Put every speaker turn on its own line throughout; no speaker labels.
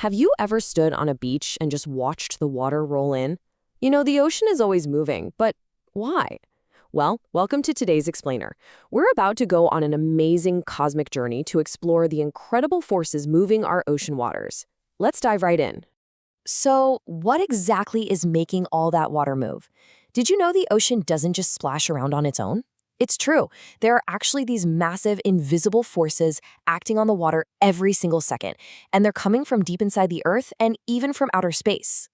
Have you ever stood on a beach and just watched the water roll in? The ocean is always moving, but why? Well, welcome to today's Explainer. We're about to go on an amazing cosmic journey to explore the incredible forces moving our ocean waters. Let's dive right in. So, what exactly is making all that water move? Did you know the ocean doesn't just splash around on its own? It's true. There are actually these massive invisible forces acting on the water every single second, and they're coming from deep inside the Earth and even from outer space.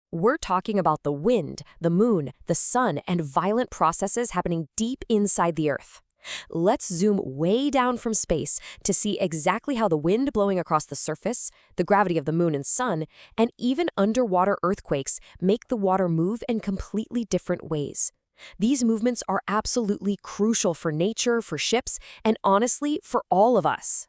We're talking about the wind, the moon, the sun, and violent processes happening deep inside the Earth. Let's zoom way down from space to see exactly how the wind blowing across the surface, the gravity of the moon and sun, and even underwater earthquakes make the water move in completely different ways. These movements are absolutely crucial for nature, for ships, and honestly, for all of us.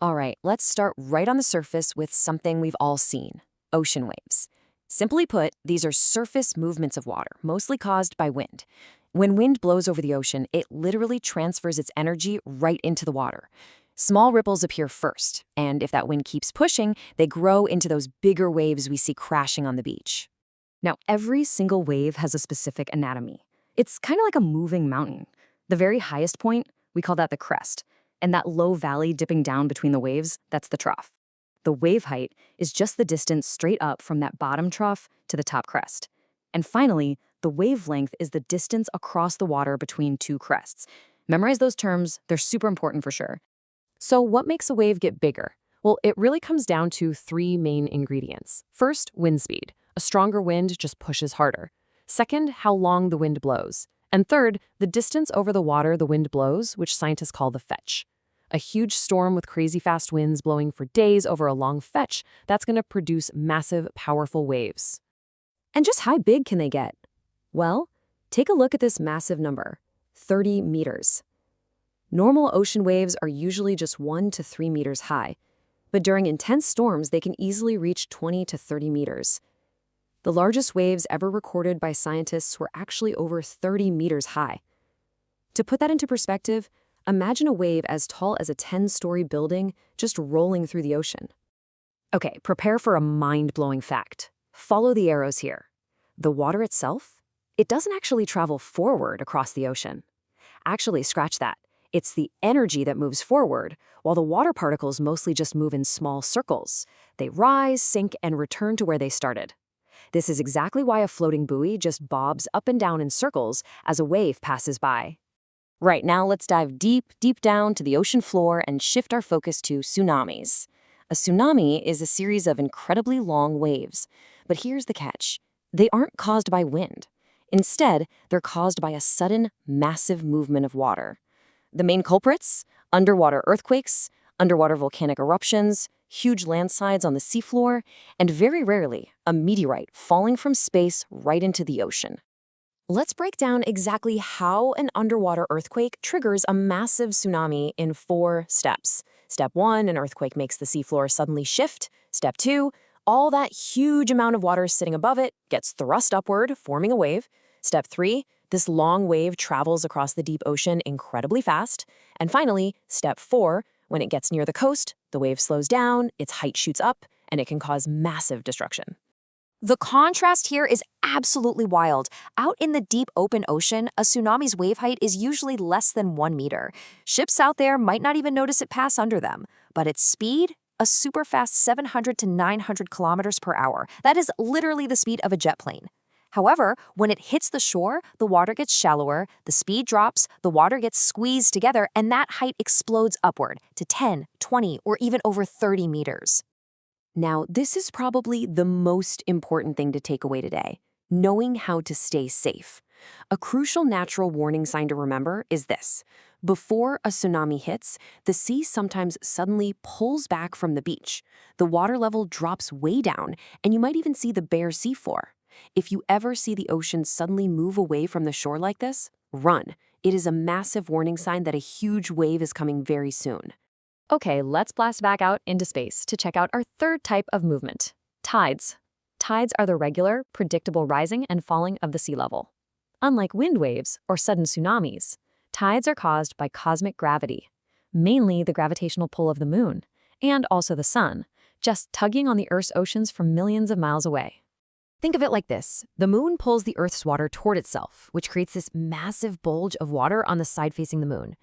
All right, let's start right on the surface with something we've all seen: ocean waves. Simply put, these are surface movements of water, mostly caused by wind. When wind blows over the ocean, it literally transfers its energy right into the water. Small ripples appear first, and if that wind keeps pushing, they grow into those bigger waves we see crashing on the beach. Now, every single wave has a specific anatomy. It's kind of like a moving mountain. The very highest point, we call that the crest, and that low valley dipping down between the waves, that's the trough. The wave height is just the distance straight up from that bottom trough to the top crest. And finally, the wavelength is the distance across the water between two crests. Memorize those terms, they're super important for sure. So what makes a wave get bigger? Well, it really comes down to three main ingredients. First, wind speed. A stronger wind just pushes harder. Second, how long the wind blows. And third, the distance over the water the wind blows, which scientists call the fetch. A huge storm with crazy fast winds blowing for days over a long fetch, that's going to produce massive, powerful waves. And just how big can they get? Well, take a look at this massive number: 30 meters. Normal ocean waves are usually just 1 to 3 meters high, but during intense storms, they can easily reach 20 to 30 meters. The largest waves ever recorded by scientists were actually over 30 meters high. To put that into perspective, imagine a wave as tall as a 10-story building just rolling through the ocean. Okay, prepare for a mind-blowing fact. Follow the arrows here. The water itself, it doesn't actually travel forward across the ocean. Actually, scratch that. It's the energy that moves forward, while the water particles mostly just move in small circles. They rise, sink, and return to where they started. This is exactly why a floating buoy just bobs up and down in circles as a wave passes by. Right, now let's dive deep, deep down to the ocean floor and shift our focus to tsunamis. A tsunami is a series of incredibly long waves. But here's the catch: they aren't caused by wind. Instead, they're caused by a sudden, massive movement of water. The main culprits: underwater earthquakes, underwater volcanic eruptions, huge landslides on the seafloor, and very rarely, a meteorite falling from space right into the ocean. Let's break down exactly how an underwater earthquake triggers a massive tsunami in 4 steps. Step 1, an earthquake makes the seafloor suddenly shift. Step 2, all that huge amount of water sitting above it gets thrust upward, forming a wave. Step 3, this long wave travels across the deep ocean incredibly fast. And finally, step 4, when it gets near the coast, the wave slows down, its height shoots up, and it can cause massive destruction. The contrast here is absolutely wild. Out in the deep open ocean, a tsunami's wave height is usually less than 1 meter. Ships out there might not even notice it pass under them. But its speed? A super fast 700 to 900 kilometers per hour. That is literally the speed of a jet plane. However, when it hits the shore, the water gets shallower, the speed drops, the water gets squeezed together, and that height explodes upward to 10, 20, or even over 30 meters. Now, this is probably the most important thing to take away today: knowing how to stay safe. A crucial natural warning sign to remember is this: before a tsunami hits, the sea sometimes suddenly pulls back from the beach. The water level drops way down, and you might even see the bare seafloor. If you ever see the ocean suddenly move away from the shore like this, run. It is a massive warning sign that a huge wave is coming very soon. Okay, let's blast back out into space to check out our third type of movement: tides. Tides are the regular, predictable rising and falling of the sea level. Unlike wind waves or sudden tsunamis, tides are caused by cosmic gravity, mainly the gravitational pull of the moon, and also the sun, just tugging on the Earth's oceans from millions of miles away. Think of it like this. The moon pulls the Earth's water toward itself, which creates this massive bulge of water on the side facing the moon.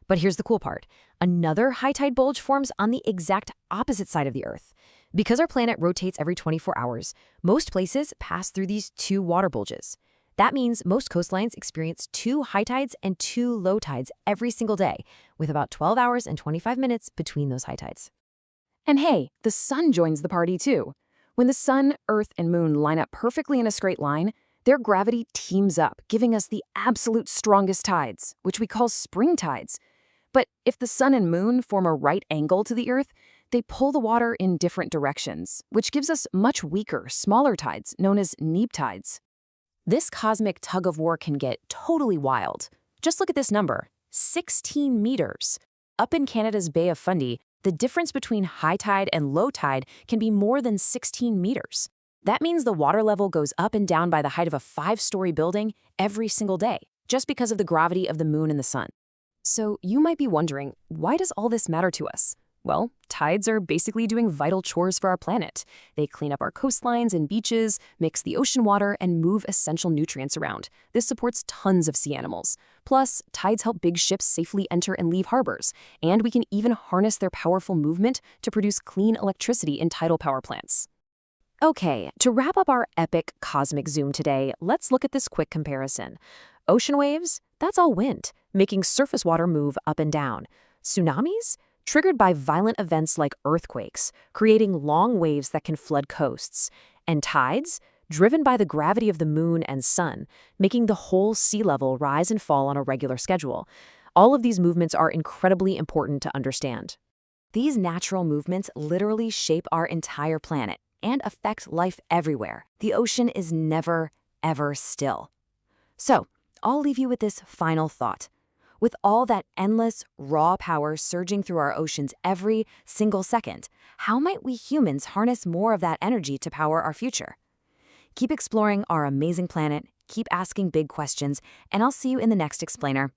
But here's the cool part. Another high tide bulge forms on the exact opposite side of the Earth. Because our planet rotates every 24 hours, most places pass through these two water bulges. That means most coastlines experience 2 high tides and 2 low tides every single day, with about 12 hours and 25 minutes between those high tides. And hey, the sun joins the party too. When the sun, Earth, and moon line up perfectly in a straight line, their gravity teams up, giving us the absolute strongest tides, which we call spring tides. But if the sun and moon form a right angle to the Earth, they pull the water in different directions, which gives us much weaker, smaller tides known as neap tides. This cosmic tug-of-war can get totally wild. Just look at this number, 16 meters. Up in Canada's Bay of Fundy, the difference between high tide and low tide can be more than 16 meters. That means the water level goes up and down by the height of a 5-story building every single day, just because of the gravity of the moon and the sun. So you might be wondering, why does all this matter to us? Well, tides are basically doing vital chores for our planet. They clean up our coastlines and beaches, mix the ocean water, and move essential nutrients around. This supports tons of sea animals. Plus, tides help big ships safely enter and leave harbors, and we can even harness their powerful movement to produce clean electricity in tidal power plants. Okay, to wrap up our epic cosmic zoom today, let's look at this quick comparison. Ocean waves? That's all wind, making surface water move up and down. Tsunamis? Triggered by violent events like earthquakes, creating long waves that can flood coasts. And tides? Driven by the gravity of the moon and sun, making the whole sea level rise and fall on a regular schedule. All of these movements are incredibly important to understand. These natural movements literally shape our entire planet and affect life everywhere. The ocean is never, ever still. So, I'll leave you with this final thought. With all that endless, raw power surging through our oceans every single second, how might we humans harness more of that energy to power our future? Keep exploring our amazing planet, keep asking big questions, and I'll see you in the next explainer.